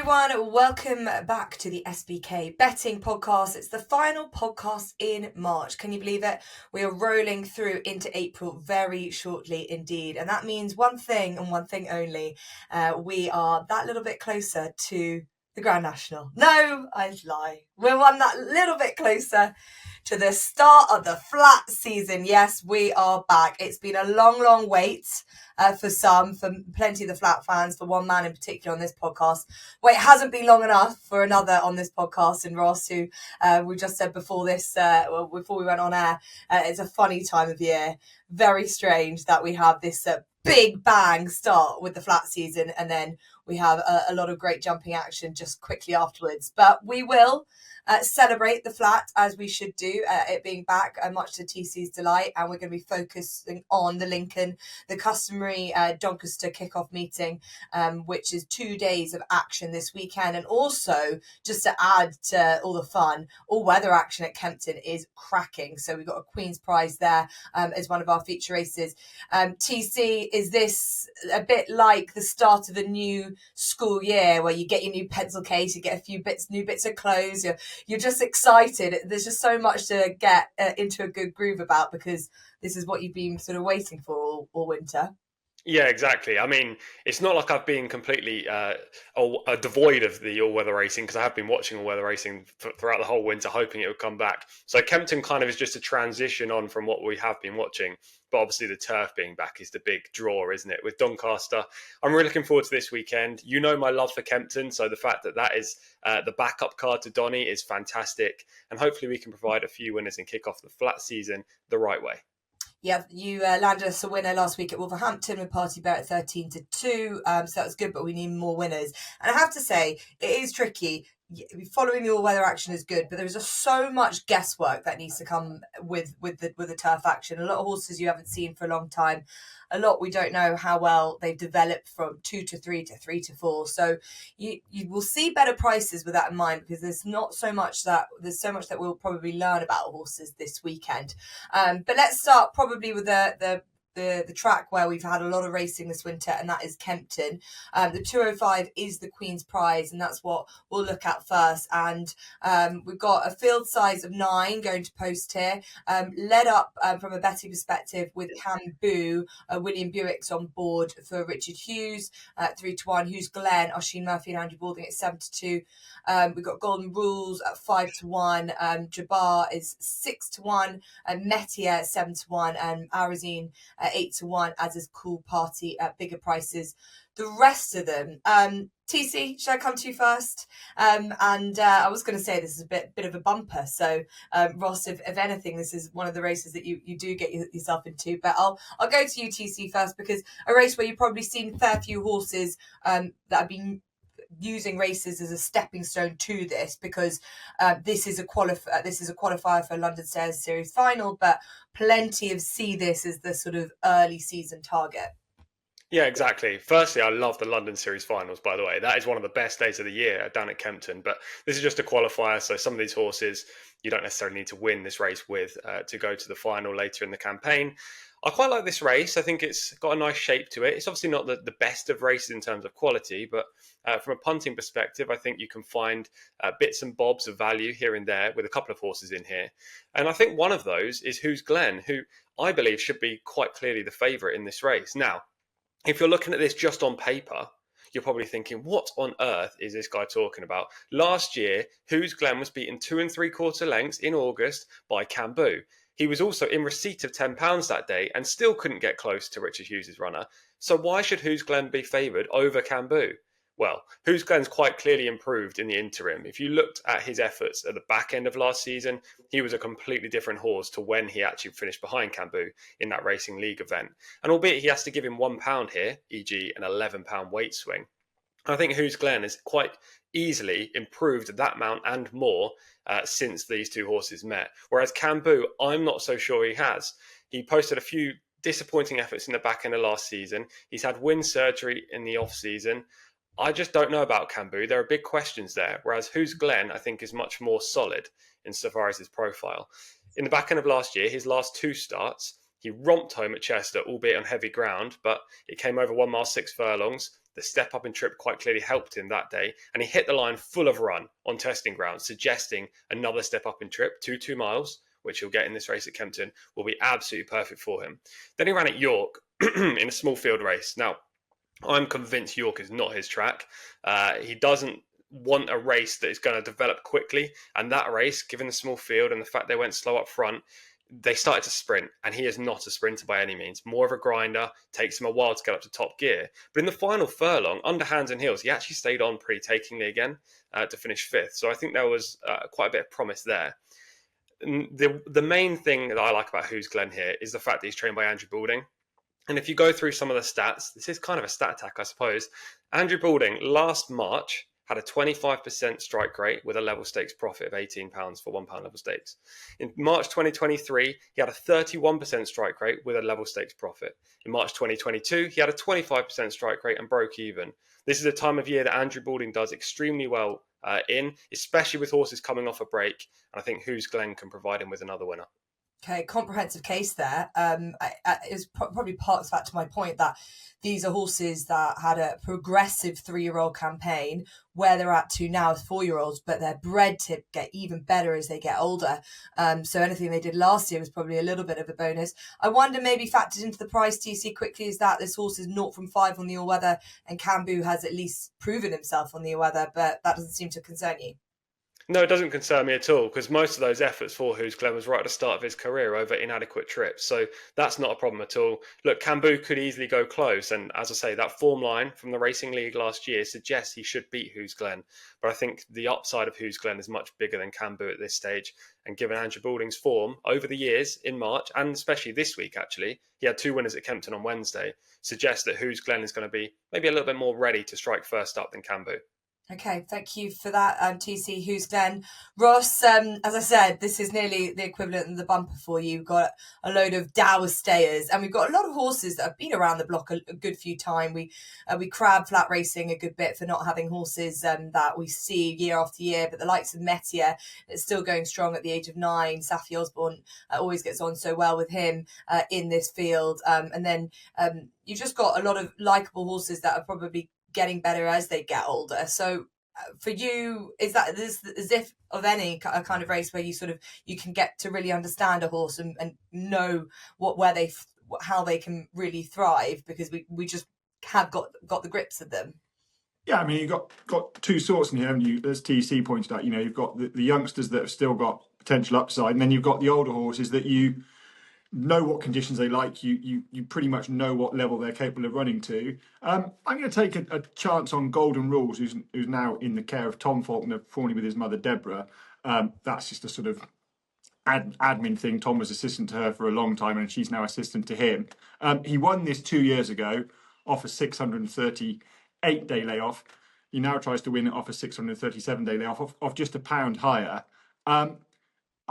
everyone, welcome back to the SBK Betting Podcast. It's the final podcast in March. Can you believe it? We are rolling through into April very shortly indeed. And that means one thing and one thing only. We are that little bit closer to the Grand National. No, I lie. We're one that little bit closer to the start of the flat season. Yes, we are back. It's been a long, long wait for some, for plenty of the flat fans, for one man in particular on this podcast. Wait, it hasn't been long enough for another on this podcast, in Ross, who we just said before this, before we went on air, it's a funny time of year. Very strange that we have this big bang start with the flat season, and then we have a lot of great jumping action just quickly afterwards. But we will celebrate the flat as we should do, it being back, much to TC's delight. And we're going to be focusing on the Lincoln, the customary Doncaster kickoff meeting, which is 2 days of action this weekend. And also, just to add to all the fun, all weather action at Kempton is cracking. So we've got a Queen's Prize there as one of our feature races. TC, is this a bit like the start of a new school year where you get your new pencil case, you get a few new bits of clothes, you're just excited? There's just so much to get into a good groove about, because this is what you've been sort of waiting for all winter. Yeah, exactly. I mean, it's not like I've been completely devoid of the all-weather racing, because I have been watching all-weather racing throughout the whole winter, hoping it would come back. So Kempton kind of is just a transition on from what we have been watching. But obviously the turf being back is the big draw, isn't it, with Doncaster? I'm really looking forward to this weekend. You know my love for Kempton, so the fact that that is the backup card to Donny is fantastic. And hopefully we can provide a few winners and kick off the flat season the right way. Yeah, you landed us a winner last week at Wolverhampton with Party Bear at 13-2. So that was good, but we need more winners. And I have to say, it is tricky. Following the all-weather action is good, but there's just so much guesswork that needs to come with the turf action. A lot of horses you haven't seen for a long time. A lot we don't know how well they've developed from 2 to 3 to 3 to 4. So you will see better prices with that in mind, because there's so much that we'll probably learn about horses this weekend. But let's start probably with the track where we've had a lot of racing this winter, and that is Kempton. The 205 is the Queen's Prize, and that's what we'll look at first. And we've got a field size of 9 going to post here, led up from a betting perspective with Cambu, William Buick's on board for Richard Hughes, 3-1. Hughes Glen, Oisin Murphy and Andrew Balding at 7-2. We've got Golden Rules at 5-1. Jabbar is 6-1. Metier at 7-1. And Arazine 8-1, as is Cool Party at bigger prices. The rest of them, TC, should I come to you first? I was going to say this is a bit of a bumper. So Ross, if anything, this is one of the races that you do get yourself into. But I'll go to you, TC, first, because a race where you've probably seen a fair few horses that have been using races as a stepping stone to this, because this is a qualifier for London Stairs Series final, but plenty of see this as the sort of early season target. Yeah, exactly. Firstly, I love the London Series finals, by the way. That is one of the best days of the year down at Kempton. But this is just a qualifier, so some of these horses you don't necessarily need to win this race with to go to the final later in the campaign. I quite like this race. I think it's got a nice shape to it. It's obviously not the best of races in terms of quality, but from a punting perspective, I think you can find bits and bobs of value here and there with a couple of horses in here. And I think one of those is Who's Glen, who I believe should be quite clearly the favourite in this race. Now, if you're looking at this just on paper, you're probably thinking, what on earth is this guy talking about? Last year, Who's Glen was beaten 2 3/4 lengths in August by Cambu. He was also in receipt of £10 that day and still couldn't get close to Richard Hughes' runner. So why should Who's Glen be favoured over Cambu? Well, Who's Glen's quite clearly improved in the interim. If you looked at his efforts at the back end of last season, he was a completely different horse to when he actually finished behind Cambu in that Racing League event. And albeit he has to give him £1 here, e.g. an £11 weight swing, I think Who's Glen has quite easily improved that amount and more since these two horses met. Whereas Cambu, I'm not so sure he has. He posted a few disappointing efforts in the back end of last season. He's had wind surgery in the off season. I just don't know about Cambu. There are big questions there. Whereas Who's Glen, I think, is much more solid insofar as his profile. In the back end of last year, his last 2 starts, he romped home at Chester, albeit on heavy ground, but it came over 1 mile 6 furlongs. the step up in trip quite clearly helped him that day, and he hit the line full of run on testing ground, suggesting another step up in trip to 2 miles, which he'll get in this race at Kempton, will be absolutely perfect for him. Then he ran at York in a small field race. Now, I'm convinced York is not his track. He doesn't want a race that is going to develop quickly, and that race, given the small field and the fact they went slow up front, they started to sprint, and he is not a sprinter by any means. More of a grinder, takes him a while to get up to top gear. But in the final furlong, under hands and heels, he actually stayed on pretty takingly again to finish fifth. So I think there was quite a bit of promise there. The main thing that I like about Who's Glen here is the fact that he's trained by Andrew Balding. And if you go through some of the stats, this is kind of a stat attack, I suppose. Andrew Balding last March had a 25% strike rate with a level stakes profit of £18 for £1 level stakes. In March 2023, he had a 31% strike rate with a level stakes profit. In March 2022, he had a 25% strike rate and broke even. This is a time of year that Andrew Balding does extremely well especially with horses coming off a break. And I think Who's Glen can provide him with another winner. Okay, comprehensive case there. It probably parks back to my point that these are horses that had a progressive 3-year-old campaign. Where they're at to now is 4-year-olds, but they're bred to get even better as they get older. So anything they did last year was probably a little bit of a bonus. I wonder, maybe factored into the price, TC, quickly, is that this horse is 0 from 5 on the all-weather, and Cambu has at least proven himself on the all-weather, but that doesn't seem to concern you. No, it doesn't concern me at all, because most of those efforts for Who's Glen was right at the start of his career over inadequate trips. So that's not a problem at all. Look, Cambu could easily go close. And as I say, that form line from the Racing League last year suggests he should beat Who's Glen. But I think the upside of Who's Glen is much bigger than Cambu at this stage. And given Andrew Balding's form over the years in March, and especially this week, actually, he had 2 winners at Kempton on Wednesday, suggests that Who's Glen is going to be maybe a little bit more ready to strike first up than Cambu. Okay, thank you for that, TC. Who's Glen? Ross, as I said, this is nearly the equivalent of the bumper for you. We've got a load of Dower stayers, and we've got a lot of horses that have been around the block a good few times. We crab flat racing a good bit for not having horses that we see year after year, but the likes of Metier is still going strong at the age of 9. Safi Osborne always gets on so well with him in this field. And then you've just got a lot of likeable horses that are probably getting better as they get older. So for you, is that this as if of any kind of race where you can get to really understand a horse and know how they can really thrive, because we just have got the grips of them? Yeah, I mean, you've got 2 sorts in here, haven't you? As TC pointed out, you've got the youngsters that have still got potential upside, and then you've got the older horses that you know what conditions they like. You pretty much know what level they're capable of running to. I'm going to take a chance on Golden Rules, who's now in the care of Tom Faulkner, formerly with his mother Deborah. That's just a sort of admin thing. Tom was assistant to her for a long time, and she's now assistant to him. He won this 2 years ago off a 638-day layoff. He now tries to win it off a 637-day layoff, off just £1 higher.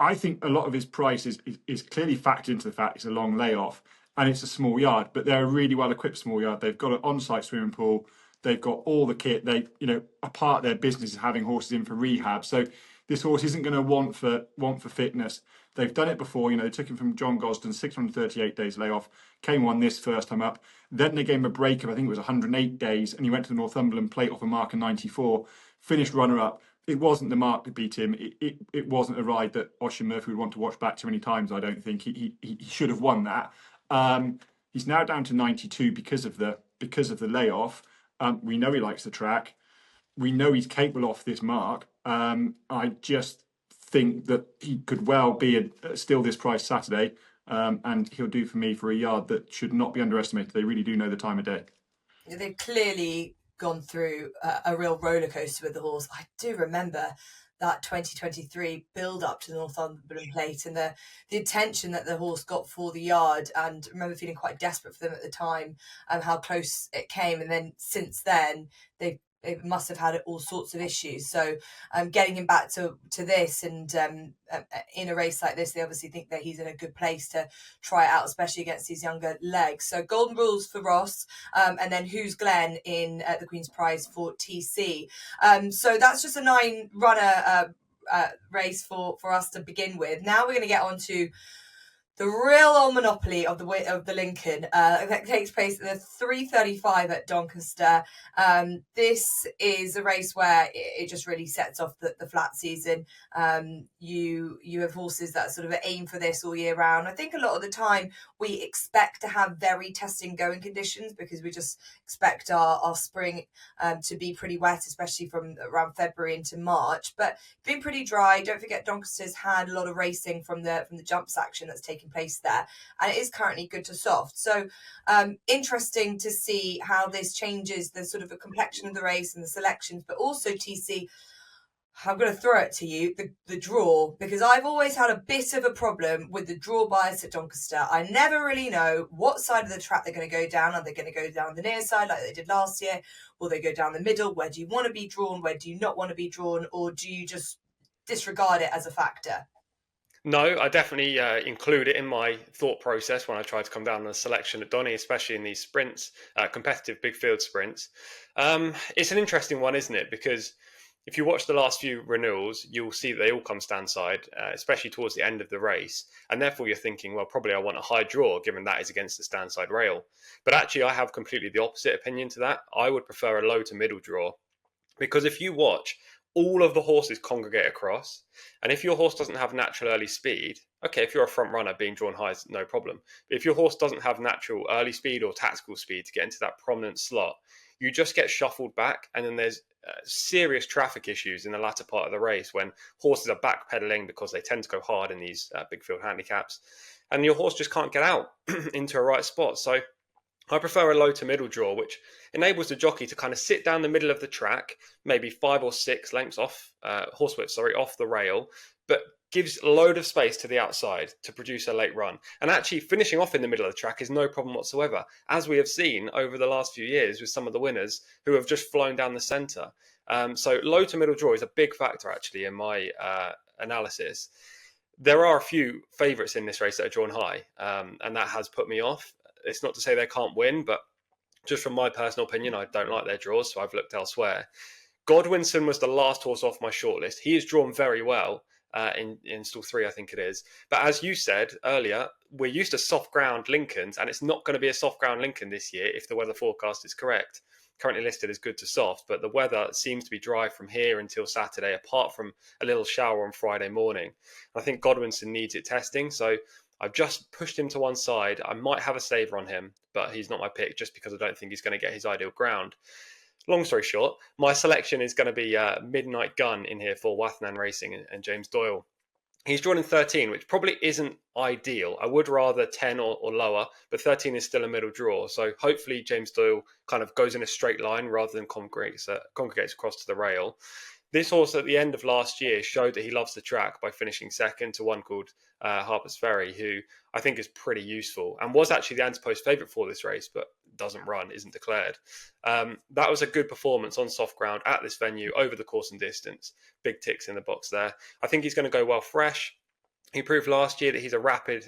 I think a lot of his price is clearly factored into the fact it's a long layoff and it's a small yard, but they're a really well equipped small yard. They've got an on-site swimming pool. They've got all the kit. A part of their business is having horses in for rehab. So this horse isn't going to want for fitness. They've done it before. They took him from John Gosden, 638 days layoff, came on this first time up. Then they gave him a break of, I think it was 108 days, and he went to the Northumberland Plate off a mark of 94, finished runner-up. It wasn't the mark that beat him. It wasn't a ride that Oisin Murphy would want to watch back too many times, I don't think. He should have won that. He's now down to 92 because of the layoff. We know he likes the track. We know he's capable off this mark. I just think that he could well be still this price Saturday, and he'll do for me for a yard that should not be underestimated. They really do know the time of day. They've clearly gone through a real roller coaster with the horse. I do remember that 2023 build up to the Northumberland Plate and the attention that the horse got for the yard, and remember feeling quite desperate for them at the time and how close it came. And then since then they must have had all sorts of issues. So getting him back to this and in a race like this, they obviously think that he's in a good place to try it out, especially against these younger legs. So Golden Rules for Ross, and then Who's Glen in the Queen's Prize for TC. So that's just a 9-runner race for us to begin with. Now we're going to get on to the real old monopoly of the Lincoln that takes place at the 3:35 at Doncaster. This is a race where it just really sets off the flat season. You have horses that sort of aim for this all year round. I think a lot of the time we expect to have very testing going conditions because we just expect our spring to be pretty wet, especially from around February into March. But been pretty dry. Don't forget Doncaster's had a lot of racing from the jumps action that's taken place there, and it is currently good to soft. So interesting to see how this changes the sort of a complexion of the race and the selections, but also TC, I'm going to throw it to you, the draw, because I've always had a bit of a problem with the draw bias at Doncaster. I never really know what side of the track they're going to go down. Are they going to go down the near side like they did last year? Will they go down the middle? Where do you want to be drawn? Where do you not want to be drawn? Or do you just disregard it as a factor? No, I definitely include it in my thought process when I try to come down on a selection at Donny, especially in these sprints, competitive big field sprints. It's an interesting one, isn't it? Because if you watch the last few renewals, you'll see that they all come stand side, especially towards the end of the race. And therefore you're thinking, well, probably I want a high draw, given that is against the stand side rail. But actually I have completely the opposite opinion to that. I would prefer a low to middle draw, because if you watch, all of the horses congregate across. And if your horse doesn't have natural early speed, okay, if you're a front runner, being drawn high is no problem. But if your horse doesn't have natural early speed or tactical speed to get into that prominent slot, you just get shuffled back. And then there's serious traffic issues in the latter part of the race when horses are backpedaling because they tend to go hard in these big field handicaps. And your horse just can't get out into a right spot. So I prefer a low to middle draw, which enables the jockey to kind of sit down the middle of the track, maybe 5 or 6 lengths off, off the rail, but gives a load of space to the outside to produce a late run. And actually finishing off in the middle of the track is no problem whatsoever, as we have seen over the last few years with some of the winners who have just flown down the centre. So low to middle draw is a big factor actually in my analysis. There are a few favourites in this race that are drawn high, and that has put me off. It's not to say they can't win, but just from my personal opinion, I don't like their draws, so I've looked elsewhere. Godwinson was the last horse off my shortlist. He is drawn very well in stall 3, I think it is. But as you said earlier, we're used to soft ground Lincolns, and it's not going to be a soft ground Lincoln this year if the weather forecast is correct. Currently listed as good to soft, but the weather seems to be dry from here until Saturday, apart from a little shower on Friday morning. I think Godwinson needs it testing, so I've just pushed him to one side. I might have a saver on him, but he's not my pick just because I don't think he's going to get his ideal ground. Long story short, my selection is going to be Midnight Gun in here for Wathnan Racing and James Doyle. He's drawn in 13, which probably isn't ideal. I would rather 10 or lower, but 13 is still a middle draw. So hopefully James Doyle kind of goes in a straight line rather than congregates across to the rail. This horse at the end of last year showed that he loves the track by finishing second to one called Harper's Ferry, who I think is pretty useful and was actually the anti-post favourite for this race, but doesn't run, isn't declared. That was a good performance on soft ground at this venue over the course and distance. Big ticks in the box there. I think he's going to go well fresh. He proved last year that he's a rapid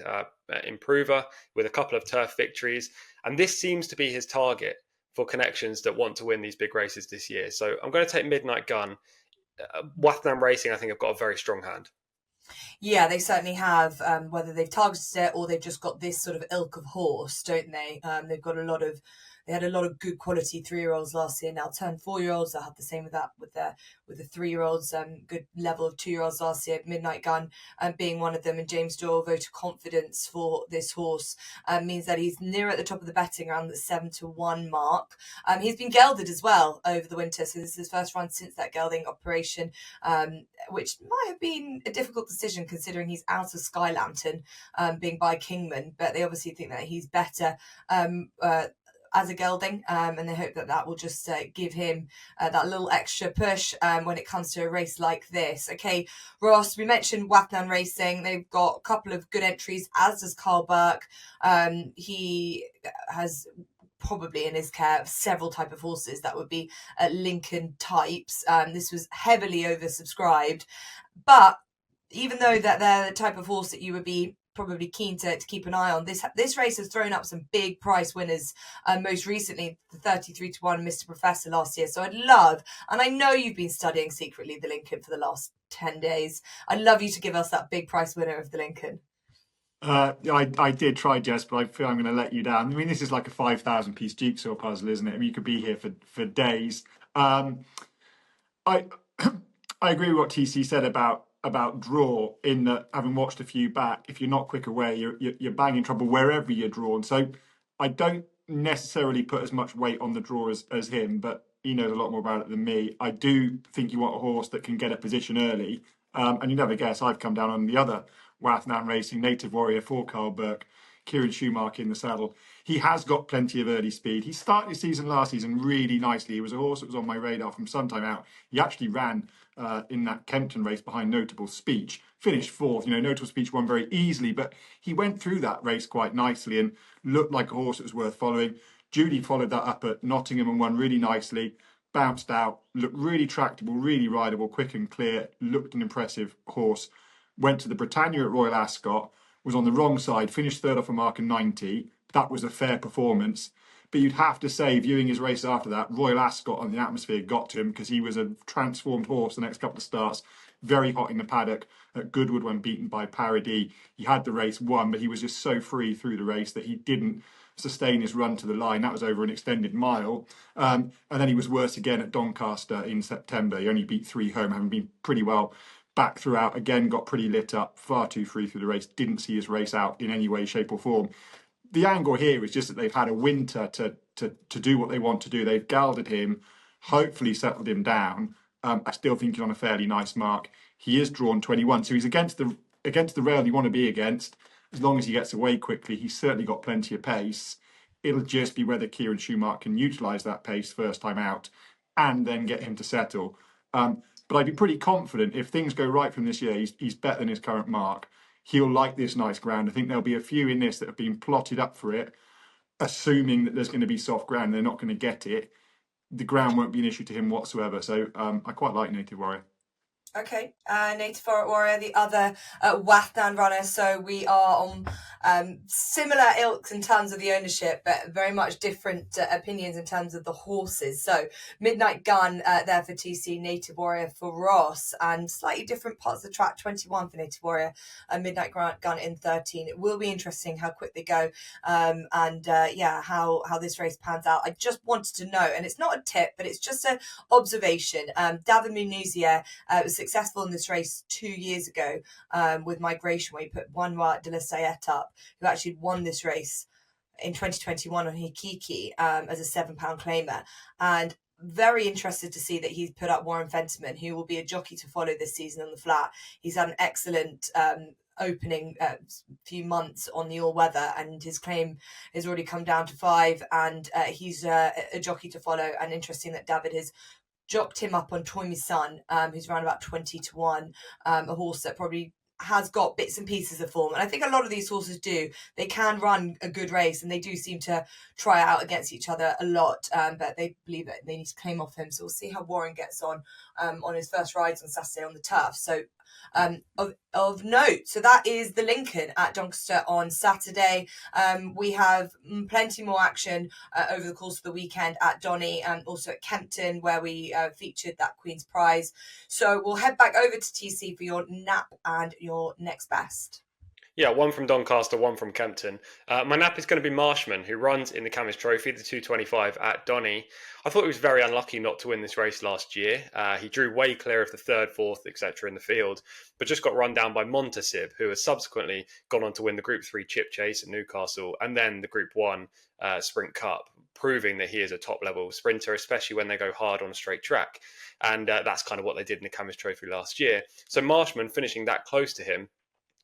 improver with a couple of turf victories, and this seems to be his target for connections that want to win these big races this year. So I'm going to take Midnight Gun. Wathnan Racing, I think, have got a very strong hand. Yeah, they certainly have. Whether they've targeted it or they've just got this sort of ilk of horse, don't they? They've got they had a lot of good quality 3-year-olds last year. Now turned 4-year-olds. I have the same with that with the 3-year-olds. Good level of 2-year-olds last year. Midnight Gun being one of them, and James Doyle vote of confidence for this horse means that he's near at the top of the betting around the 7-1 mark. He's been gelded as well over the winter, so this is his first run since that gelding operation, which might have been a difficult decision considering he's out of Sky Lantern, being by Kingman, but they obviously think that he's better as a gelding, and they hope that that will just give him that little extra push when it comes to a race like this. Okay, Ross, we mentioned Wathnan Racing. They've got a couple of good entries, as does Carl Burke. He has probably in his care several type of horses that would be Lincoln types. This was heavily oversubscribed, but even though that they're the type of horse that you would be probably keen to keep an eye on, this race has thrown up some big price winners, most recently the 33-1 Mr. Professor last year. So I'd love, and I know you've been studying secretly the Lincoln for the last 10 days, I'd love you to give us that big price winner of the Lincoln. I did try, Jess, but I feel I'm going to let you down. I mean, this is like a 5,000 piece jigsaw puzzle, isn't it? I mean, you could be here for days. I I agree with what TC said about draw. In that, having watched a few back, if you're not quick away, you're banging trouble wherever you're drawn. So I don't necessarily put as much weight on the draw as him, but he knows a lot more about it than me. I do think you want a horse that can get a position early, and you never guess I've come down on the other Wathnan Racing Native Warrior for Carl Burke. Kieran Schumacher in the saddle. He has got plenty of early speed. He started his season last season really nicely. He was a horse that was on my radar from some time out. He actually ran in that Kempton race behind Notable Speech, finished fourth. You know, Notable Speech won very easily, but he went through that race quite nicely and looked like a horse that was worth following. Judy followed that up at Nottingham and won really nicely. Bounced out, looked really tractable, really rideable, quick and clear, looked an impressive horse. Went to the Britannia at Royal Ascot, was on the wrong side, finished third off a mark of 90. That was a fair performance. But you'd have to say, viewing his race after that, Royal Ascot on the atmosphere got to him because he was a transformed horse the next couple of starts. Very hot in the paddock at Goodwood when beaten by Paradis. He had the race won, but he was just so free through the race that he didn't sustain his run to the line. That was over an extended mile. And then he was worse again at Doncaster in September. He only beat 3 home, having been pretty well back throughout. Again, got pretty lit up, far too free through the race. Didn't see his race out in any way, shape or form. The angle here is just that they've had a winter to do what they want to do. They've gelded him, hopefully settled him down. I still think he's on a fairly nice mark. He is drawn 21, so he's against the rail you want to be against. As long as he gets away quickly, he's certainly got plenty of pace. It'll just be whether Kieran Schumacher can utilise that pace first time out and then get him to settle. But I'd be pretty confident if things go right from this year, he's better than his current mark. He'll like this nice ground. I think there'll be a few in this that have been plotted up for it, assuming that there's going to be soft ground. They're not going to get it. The ground won't be an issue to him whatsoever. So I quite like Native Warrior. Okay, Native Warrior, the other Wathnan runner. So we are on similar ilks in terms of the ownership, but very much different opinions in terms of the horses. So Midnight Gun there for TC, Native Warrior for Ross, and slightly different parts of the track. 21 for Native Warrior, and Midnight Gun in 13. It will be interesting how quick they go, and how this race pans out. I just wanted to know, and it's not a tip, but it's just an observation. David Munizia was successful in this race 2 years ago with Migration, where he put Wanwa de la Sayette up, who actually won this race in 2021 on Hikiki as a £7 claimer. And very interested to see that he's put up Warren Fentiman, who will be a jockey to follow this season on the flat. He's had an excellent opening few months on the all-weather, and his claim has already come down to 5, and he's a jockey to follow. And interesting that David has jocked him up on Toy Son, who's around about 20-1, a horse that probably has got bits and pieces of form. And I think a lot of these horses do. They can run a good race, and they do seem to try out against each other a lot, but they believe that they need to claim off him. So we'll see how Warren gets on his first rides on Saturday on the turf. So of note. So that is the Lincoln at Doncaster on Saturday. We have plenty more action over the course of the weekend at Donny and also at Kempton, where we featured that Queen's Prize. So we'll head back over to TC for your nap and your next best. Yeah, one from Doncaster, one from Kempton. My nap is going to be Marshman, who runs in the Camis Trophy, the 225 at Donny. I thought he was very unlucky not to win this race last year. He drew way clear of the third, fourth, etc. in the field, but just got run down by Montasib, who has subsequently gone on to win the Group 3 Chip Chase at Newcastle and then the Group 1 Sprint Cup, proving that he is a top-level sprinter, especially when they go hard on a straight track. And that's kind of what they did in the Camis Trophy last year. So Marshman, finishing that close to him,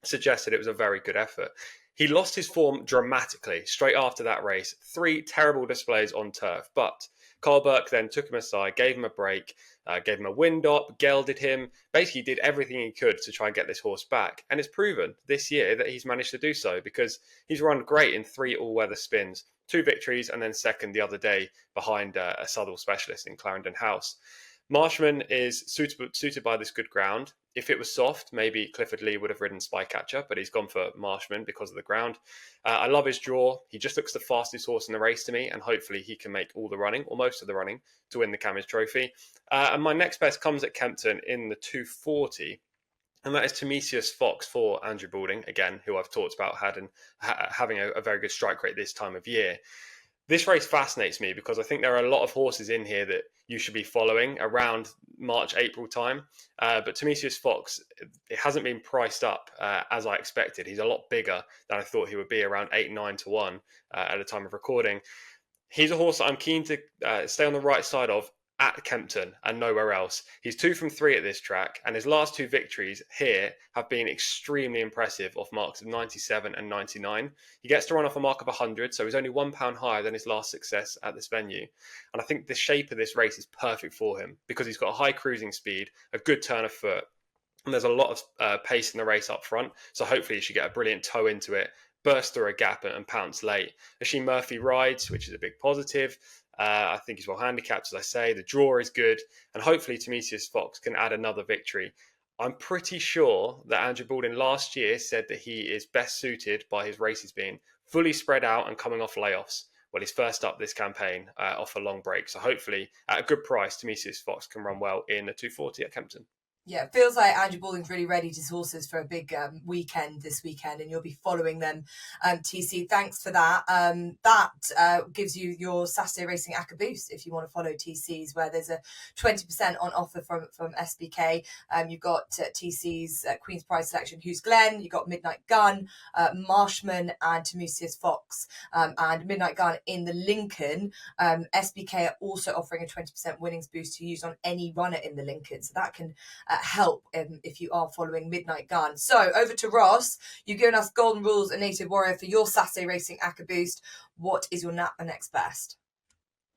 suggested it was a very good effort. He lost his form dramatically straight after that race. 3 terrible displays on turf. But Carl Burke then took him aside, gave him a break, gave him a wind up, gelded him, basically did everything he could to try and get this horse back. And it's proven this year that he's managed to do so, because he's run great in 3 all-weather spins, 2 victories, and then second the other day behind a Southall specialist in Clarendon House. Marshman is suited by this good ground. If it was soft, maybe Clifford Lee would have ridden Spycatcher, but he's gone for Marshman because of the ground. I love his draw. He just looks the fastest horse in the race to me, and hopefully he can make all the running, or most of the running, to win the Camis Trophy. And my next best comes at Kempton in the 240. and that is Timesius Fox for Andrew Balding, again, who I've talked about having a very good strike rate this time of year. This race fascinates me because I think there are a lot of horses in here that you should be following around March, April time. But Timesius Fox, it hasn't been priced up as I expected. He's a lot bigger than I thought he would be, around 8-9 to 1 at the time of recording. He's a horse that I'm keen to stay on the right side of at Kempton and nowhere else. He's 2 from 3 at this track, and his last 2 victories here have been extremely impressive off marks of 97 and 99. He gets to run off a mark of 100, so he's only £1 higher than his last success at this venue. And I think the shape of this race is perfect for him because he's got a high cruising speed, a good turn of foot, and there's a lot of pace in the race up front, so hopefully he should get a brilliant toe into it, burst through a gap and pounce late. Asheen Murphy rides, which is a big positive. I think he's well handicapped, as I say. The draw is good, and hopefully Timesius Fox can add another victory. I'm pretty sure that Andrew Balding last year said that he is best suited by his races being fully spread out and coming off layoffs. Well, he's first up this campaign off a long break, so hopefully at a good price, Timesius Fox can run well in the 240 at Kempton. Yeah, it feels like Andrew Balding's really readied his horses for a big weekend this weekend, and you'll be following them. TC, thanks for that. That gives you your Saturday Racing ACCA boost if you want to follow TC's, where there's a 20% on offer from SBK. You've got TC's Queen's Prize selection, Who's Glen. You've got Midnight Gun, Marshman, and Timesius Fox, and Midnight Gun in the Lincoln. SBK are also offering a 20% winnings boost to use on any runner in the Lincoln, so that can help if you are following Midnight Gun. So over to Ross. You've given us Golden Rules and Native Warrior for your Saturday Racing ACCA boost. What is your NAP next best?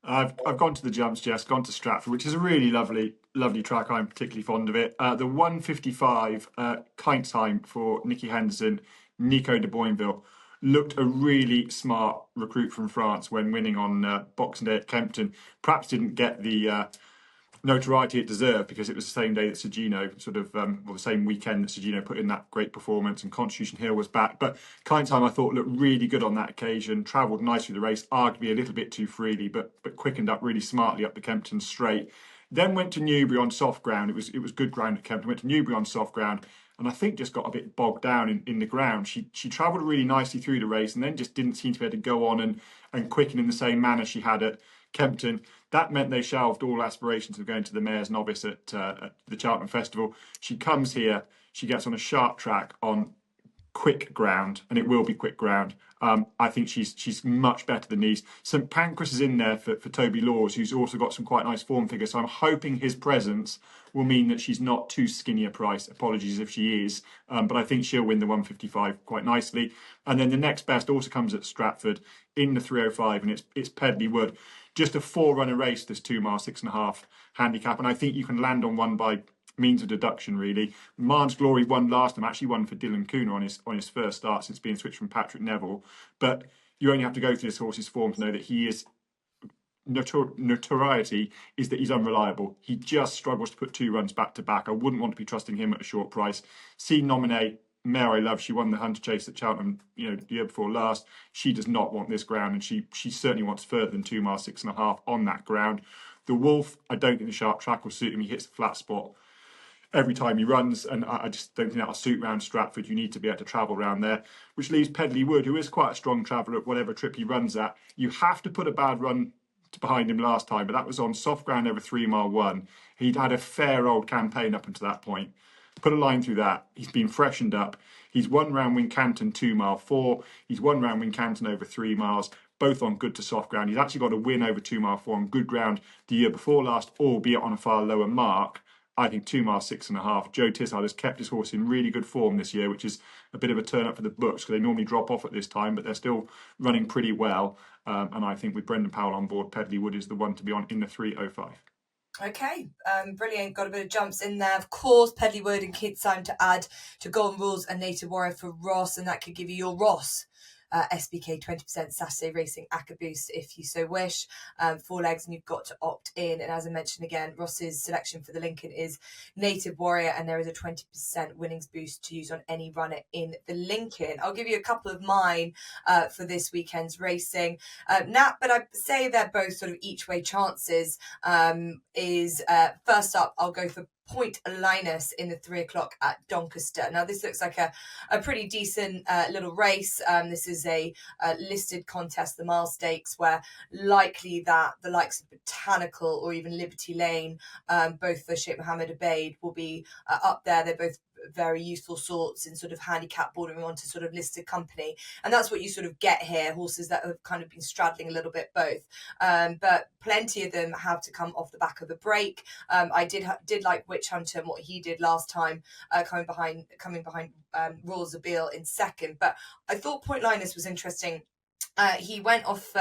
I've gone to the jumps, Jess, gone to Stratford, which is a really lovely track. I'm particularly fond of it. The 155 Kite Time for Nicky Henderson, Nico de Boinville, looked a really smart recruit from France when winning on Boxing Day at Kempton. Perhaps didn't get the notoriety it deserved because it was the same day that Sergino or the same weekend that Sergino put in that great performance and Constitution Hill was back. But Kind Time, I thought, looked really good on that occasion, travelled nicely through the race, arguably a little bit too freely, but quickened up really smartly up the Kempton straight. Then went to Newbury on soft ground. It was good ground at Kempton. Went to Newbury on soft ground, and I think just got a bit bogged down in the ground. She travelled really nicely through the race and then just didn't seem to be able to go on and quicken in the same manner she had at Kempton. That meant they shelved all aspirations of going to the Mayor's Novice at the Cheltenham Festival. She comes here, she gets on a sharp track on quick ground, and it will be quick ground. I think she's much better than these. St Pancras is in there for Toby Laws, who's also got some quite nice form figures. So I'm hoping his presence will mean that she's not too skinny a price. Apologies if she is, but I think she'll win the 155 quite nicely. And then the next best also comes at Stratford in the 305, and it's Pedley Wood. Just a 4-runner race, this 2 mile, 6.5 handicap, and I think you can land on one by means of deduction, really. Marne's Glory won last time, actually won for Dylan Cooner on his first start since being switched from Patrick Neville. But you only have to go through this horse's form to know that he is notoriety is that he's unreliable. He just struggles to put 2 runs back to back. I wouldn't want to be trusting him at a short price. C nominate Mare I Love. She won the Hunter Chase at Cheltenham, the year before last. She does not want this ground, and she certainly wants further than 2 miles, 6.5 on that ground. The Wolf, I don't think the sharp track will suit him. He hits the flat spot every time he runs, and I just don't think that'll suit round Stratford. You need to be able to travel around there, which leaves Pedley Wood, who is quite a strong traveller at whatever trip he runs at. You have to put a bad run behind him last time, but that was on soft ground over 3 mile 1. He'd had a fair old campaign up until that point. Put a line through that. He's been freshened up. He's won round Wincanton 2 mile 4. He's won round Wincanton over 3 miles, both on good to soft ground. He's actually got a win over 2 mile 4 on good ground the year before last, albeit on a far lower mark. I think 2 miles, 6.5. Joe Tissard has kept his horse in really good form this year, which is a bit of a turn up for the books because they normally drop off at this time, but they're still running pretty well. And I think with Brendan Powell on board, Pedley Wood is the one to be on in the 305. Okay, brilliant. Got a bit of jumps in there. Of course, Pedley Wood and Kid Sign to add to Golden Rules and Native Warrior for Ross, and that could give you your Ross SBK 20% Saturday Racing ACCA boost if you so wish. 4 legs, and you've got to opt in. And as I mentioned again, Ross's selection for the Lincoln is Native Warrior, and there is a 20% winnings boost to use on any runner in the Lincoln. I'll give you a couple of mine for this weekend's racing. Nat, but I say they're both sort of each way chances. First up, I'll go for Point Linus in the 3 o'clock at Doncaster. Now, this looks like a pretty decent little race. This is a listed contest, the Mile Stakes, where likely that the likes of Botanical or even Liberty Lane, both for Sheikh Mohammed Obeid, will be up there. They're both very useful sorts in sort of handicap bordering onto sort of listed company, and that's what you sort of get here, horses that have kind of been straddling a little bit both, but plenty of them have to come off the back of the break. I did like Witch Hunter and what he did last time, coming behind Royal Zabil in second, but I thought Point Linus was interesting. He went off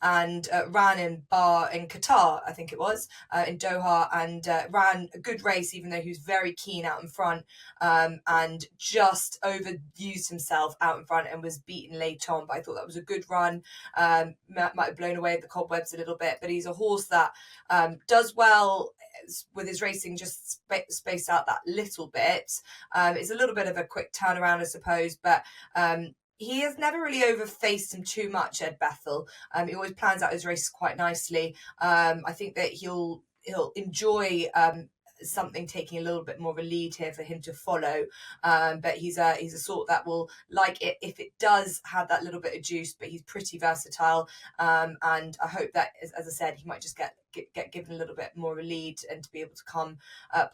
and ran in Qatar, I think it was, in Doha, and ran a good race, even though he was very keen out in front, and just overused himself out in front and was beaten late on. But I thought that was a good run. Might have blown away the cobwebs a little bit, but he's a horse that does well with his racing, just space out that little bit. It's a little bit of a quick turnaround, I suppose, but he has never really overfaced him too much, Ed Bethel. He always plans out his races quite nicely. I think that he'll enjoy something taking a little bit more of a lead here for him to follow. But he's a sort that will like it if it does have that little bit of juice, but he's pretty versatile. And I hope that, as I said, he might just get given a little bit more of a lead and to be able to come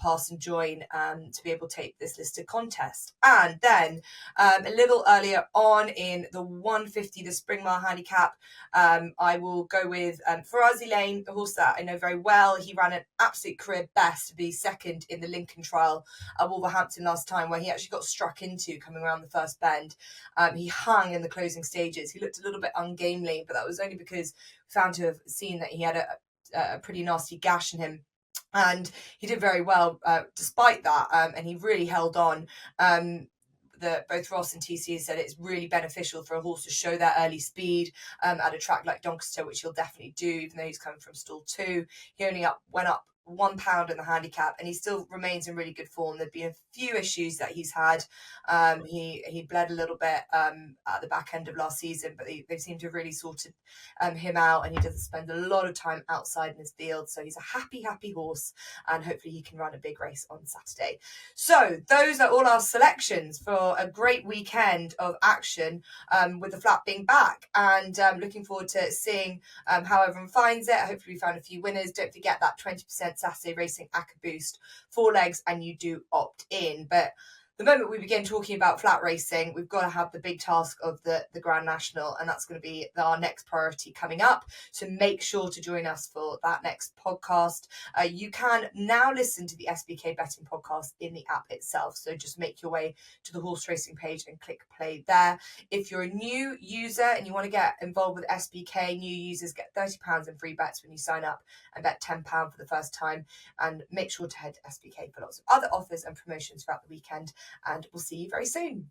past and join to be able to take this listed contest. And then a little earlier on in the 150, the Spring Mile Handicap, I will go with Farazi Lane, the horse that I know very well. He ran an absolute career best to be second in the Lincoln trial at Wolverhampton last time, where he actually got struck into coming around the first bend. He hung in the closing stages. He looked a little bit ungainly, but that was only because we found to have seen that he had a pretty nasty gash in him, and he did very well despite that, and he really held on. Both Ross and TC said it's really beneficial for a horse to show that early speed at a track like Doncaster, which he'll definitely do, even though he's coming from stall 2. He only went up £1 in the handicap, and he still remains in really good form. There've been a few issues that he's had. He bled a little bit at the back end of last season, but they seem to have really sorted him out, and he doesn't spend a lot of time outside in his field, so he's a happy horse, and hopefully he can run a big race on Saturday. So those are all our selections for a great weekend of action, with the flat being back, and looking forward to seeing how everyone finds it. Hopefully we found a few winners. Don't forget that 20% Saturday Racing ACCA boost, 4 legs, and you do opt in. But the moment we begin talking about flat racing, we've got to have the big task of the Grand National, and that's going to be our next priority coming up. So make sure to join us for that next podcast. You can now listen to the SBK Betting Podcast in the app itself. So just make your way to the horse racing page and click play there. If you're a new user and you want to get involved with SBK, new users get £30 in free bets when you sign up and bet £10 for the first time. And make sure to head to SBK for lots of other offers and promotions throughout the weekend. And we'll see you very soon.